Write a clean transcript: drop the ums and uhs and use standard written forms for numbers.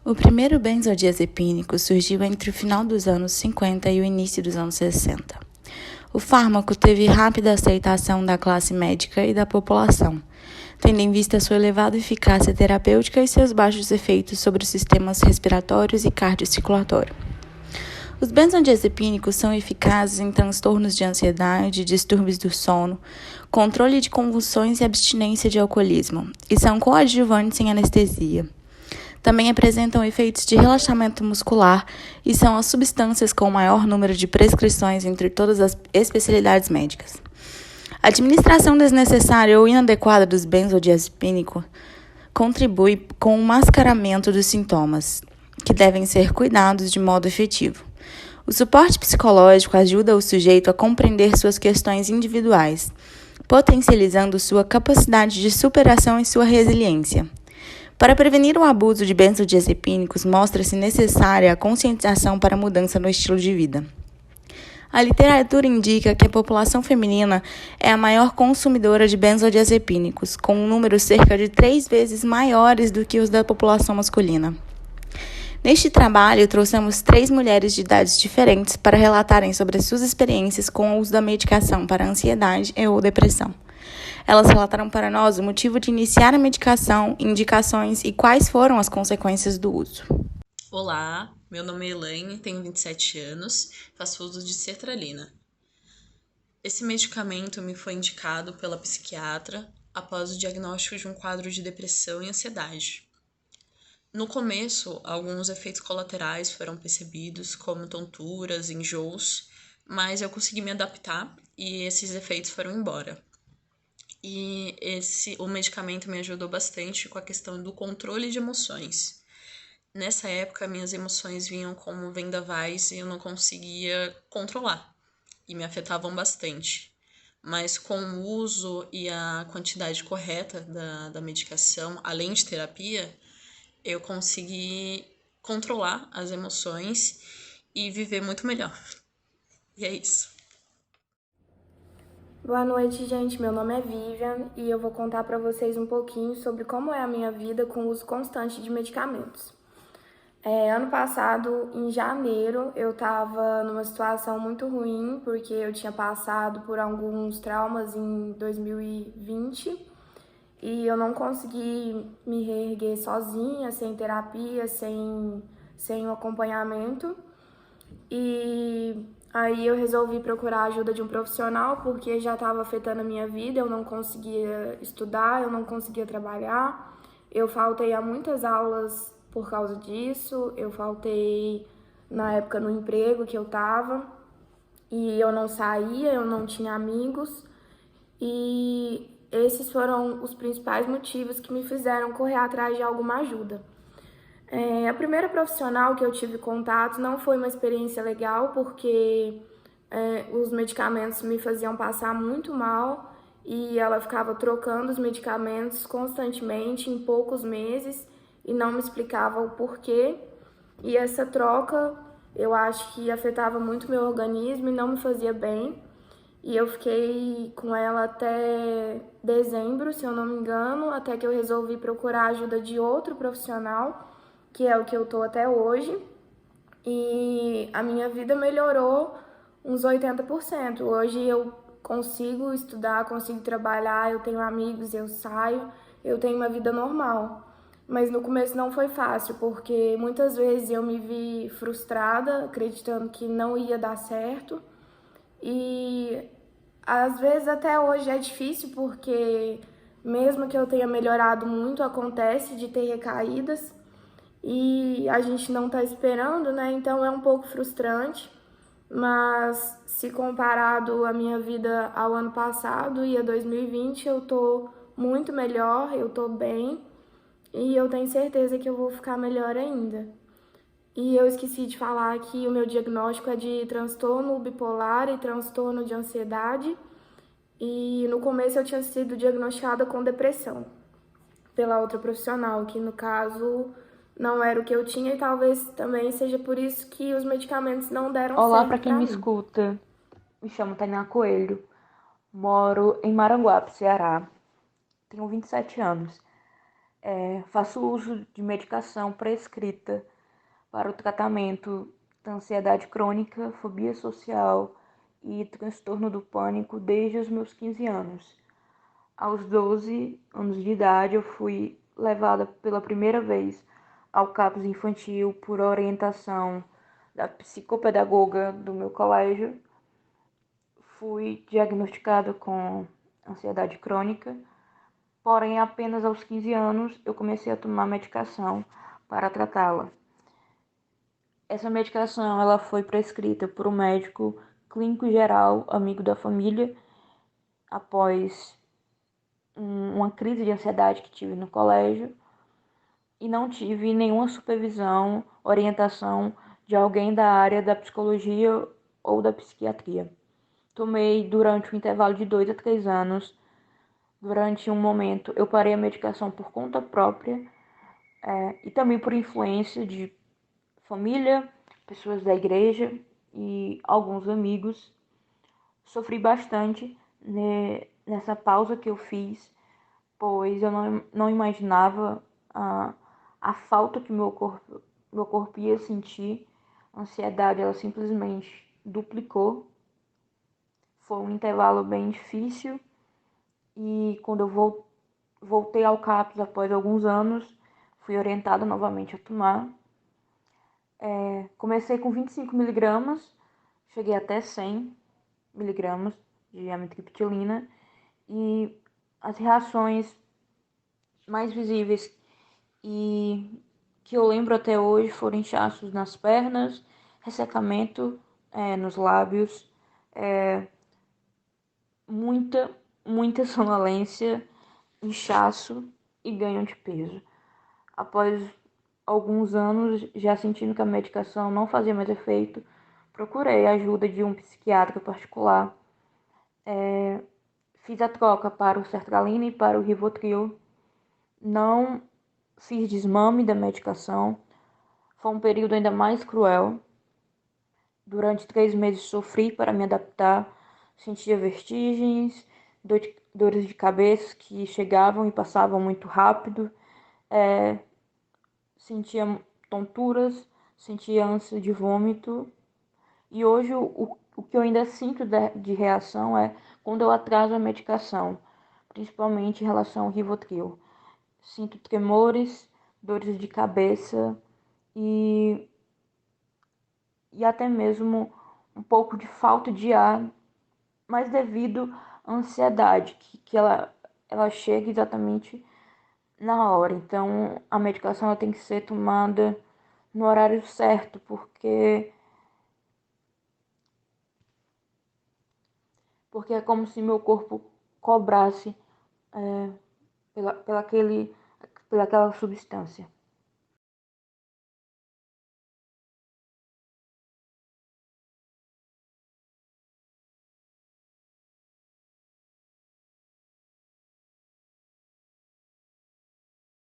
O primeiro benzodiazepínico surgiu entre o final dos anos 50 e o início dos anos 60. O fármaco teve rápida aceitação da classe médica e da população, tendo em vista sua elevada eficácia terapêutica e seus baixos efeitos sobre os sistemas respiratórios e cardiocirculatório. Os benzodiazepínicos são eficazes em transtornos de ansiedade, distúrbios do sono, controle de convulsões e abstinência de alcoolismo, e são coadjuvantes em anestesia. Também apresentam efeitos de relaxamento muscular e são as substâncias com o maior número de prescrições entre todas as especialidades médicas. A administração desnecessária ou inadequada dos benzodiazepínicos contribui com o mascaramento dos sintomas, que devem ser cuidados de modo efetivo. O suporte psicológico ajuda o sujeito a compreender suas questões individuais, potencializando sua capacidade de superação e sua resiliência. Para prevenir o abuso de benzodiazepínicos, mostra-se necessária a conscientização para a mudança no estilo de vida. A literatura indica que a população feminina é a maior consumidora de benzodiazepínicos, com um número cerca de 3 vezes maiores do que os da população masculina. Neste trabalho, trouxemos 3 mulheres de idades diferentes para relatarem sobre as suas experiências com o uso da medicação para ansiedade ou depressão. Elas relataram para nós o motivo de iniciar a medicação, indicações e quais foram as consequências do uso. Olá, meu nome é Elaine, tenho 27 anos, faço uso de sertralina. Esse medicamento me foi indicado pela psiquiatra após o diagnóstico de um quadro de depressão e ansiedade. No começo, alguns efeitos colaterais foram percebidos, como tonturas, enjoos, mas eu consegui me adaptar e esses efeitos foram embora. E o medicamento me ajudou bastante com a questão do controle de emoções. Nessa época, minhas emoções vinham como vendavais e eu não conseguia controlar, e me afetavam bastante. Mas com o uso e a quantidade correta da medicação, além de terapia, eu consegui controlar as emoções e viver muito melhor. E é isso. Boa noite, gente. Meu nome é Vivian e eu vou contar para vocês um pouquinho sobre como é a minha vida com o uso constante de medicamentos. Ano passado, em janeiro, eu estava numa situação muito ruim porque eu tinha passado por alguns traumas em 2020 e eu não consegui me reerguer sozinha, sem terapia, sem um acompanhamento. E aí eu resolvi procurar a ajuda de um profissional porque já estava afetando a minha vida, eu não conseguia estudar, eu não conseguia trabalhar, eu faltei a muitas aulas por causa disso, eu faltei na época no emprego que eu estava e eu não saía, eu não tinha amigos e esses foram os principais motivos que me fizeram correr atrás de alguma ajuda. A primeira profissional que eu tive contato não foi uma experiência legal, porque os medicamentos me faziam passar muito mal e ela ficava trocando os medicamentos constantemente em poucos meses e não me explicava o porquê. E essa troca eu acho que afetava muito meu organismo e não me fazia bem. E eu fiquei com ela até dezembro, se eu não me engano, até que eu resolvi procurar a ajuda de outro profissional, que é o que eu tô até hoje, e a minha vida melhorou uns 80%. Hoje eu consigo estudar, consigo trabalhar, eu tenho amigos, eu saio, eu tenho uma vida normal. Mas no começo não foi fácil, porque muitas vezes eu me vi frustrada, acreditando que não ia dar certo, e às vezes até hoje é difícil, porque mesmo que eu tenha melhorado muito, acontece de ter recaídas, e a gente não tá esperando, né? Então é um pouco frustrante, mas se comparado a minha vida ao ano passado e a 2020, eu tô muito melhor, eu tô bem e eu tenho certeza que eu vou ficar melhor ainda. E eu esqueci de falar que o meu diagnóstico é de transtorno bipolar e transtorno de ansiedade, e no começo eu tinha sido diagnosticada com depressão pela outra profissional, que no caso não era o que eu tinha, e talvez também seja por isso que os medicamentos não deram certo. Olá, para quem me escuta, me chamo Tainá Coelho, moro em Maranguape, Ceará, tenho 27 anos. Faço uso de medicação prescrita para o tratamento da ansiedade crônica, fobia social e transtorno do pânico desde os meus 15 anos. Aos 12 anos de idade, eu fui levada pela primeira vez ao CAPS infantil por orientação da psicopedagoga do meu colégio. Fui diagnosticada com ansiedade crônica, porém apenas aos 15 anos eu comecei a tomar medicação para tratá-la. Essa medicação ela foi prescrita por um médico clínico geral, amigo da família, após uma crise de ansiedade que tive no colégio, e não tive nenhuma supervisão, orientação de alguém da área da psicologia ou da psiquiatria. Tomei durante um intervalo de 2 a 3 anos. Durante um momento eu parei a medicação por conta própria, e também por influência de família, pessoas da igreja e alguns amigos. Sofri bastante nessa pausa que eu fiz, pois eu não imaginava a falta que meu corpo ia sentir. A ansiedade ela simplesmente duplicou. Foi um intervalo bem difícil e quando eu voltei ao CAPS após alguns anos, fui orientada novamente a tomar. Comecei com 25 miligramas, cheguei até 100 miligramas de amitriptilina, e as reações mais visíveis e que eu lembro até hoje foram inchaços nas pernas, ressecamento nos lábios, muita sonolência, inchaço e ganho de peso. Após alguns anos, já sentindo que a medicação não fazia mais efeito, procurei a ajuda de um psiquiatra particular. Fiz a troca para o sertralina e para o Rivotril. Não fiz desmame da medicação. Foi um período ainda mais cruel. Durante 3 meses sofri para me adaptar. Sentia vertigens, dores de cabeça que chegavam e passavam muito rápido. Sentia tonturas, sentia ânsia de vômito. E hoje o que eu ainda sinto de reação é quando eu atraso a medicação, principalmente em relação ao Rivotril. Sinto tremores, dores de cabeça e até mesmo um pouco de falta de ar, mas devido à ansiedade, que ela chega exatamente na hora. Então, a medicação ela tem que ser tomada no horário certo, porque é como se meu corpo cobrasse pelaquela substância.